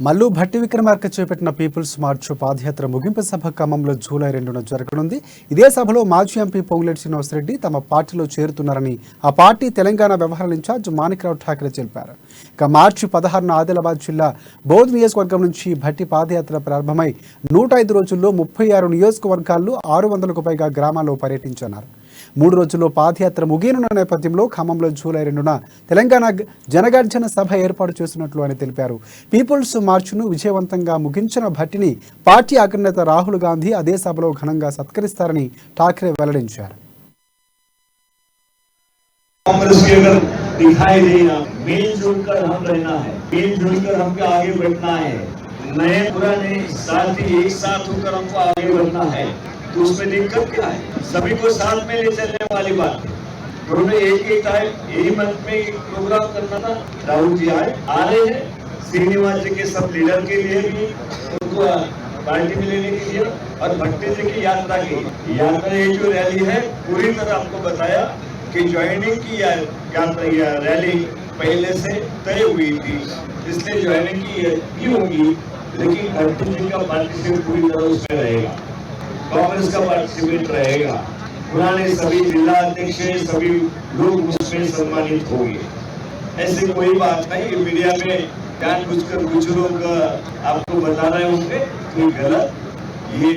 మల్లు భట్టి విక్రమార్క చేపట్టిన peoples March పాదయాత్ర ముగింపు సభ ఖమ్మంలో జూలై 2న జరగనుంది. ఇదే సభలో మాజీ ఎంపీ పొంగులేటి శ్రీనివాసరెడ్డి తమ పార్టీలో చేరుతున్నారని ఆ పార్టీ తెలంగాణ వ్యవహారాల ఇన్ఛార్జ్ మాణిక్రావు ఠాకరే తెలిపారు. ఇక మార్చి 16న ఆదిలాబాద్ జిల్లా బౌద్ధ్ నియోజకవర్గం నుంచి భట్టి పాదయాత్ర ప్రారంభమై 105 రోజుల్లో 36 నియోజకవర్గాల్లో 600కు పైగా గ్రామాల్లో పర్యటించనున్నారు. 3 రోజుల్లో పాదయాత్ర ముగియనున్న నేపథ్యంలో ఖమ్మంలో జూలై 2న తెలంగాణ జనగర్జన సభ ఏర్పాటు చేస్తున్నట్లు ఆయన తెలిపారు. పీపుల్స్ మార్చ్ను విజయవంతంగా ముగించిన భట్టిని పార్టీ అగ్రనేత రాహుల్ గాంధీ అదే సభలో ఘనంగా సత్కరిస్తారని ఠాకరే వెల్లడించారు. तो उसमें दिक्कत क्या है? सभी को साथ में ले चलने वाली बात है। उन्होंने एक ही टाइम यही मंथ में प्रोग्राम करना था। राहुल जी आ रहे हैं श्रीनिवास जी के सब लीडर के लिए भी, उनको पार्टी में लेने के लिए, और भट्टी जी की यात्रा ये जो रैली है पूरी तरह आपको बताया कि ज्वाइनिंग की यात्रा रैली पहले से तय हुई थी, इसलिए ज्वाइनिंग की होगी, लेकिन भट्टी जी का पार्टिसिपेट पूरी तरह उसमें रहेगा, कांग्रेस का पार्टिसिपेट रहेगा। पुराने सभी जिला अध्यक्ष सभी लोग उसमें सम्मानित होंगे। ऐसी कोई बात नहीं, मीडिया में जानबूझकर कुछ लोग आपको बता रहे होंगे, कोई गलत ये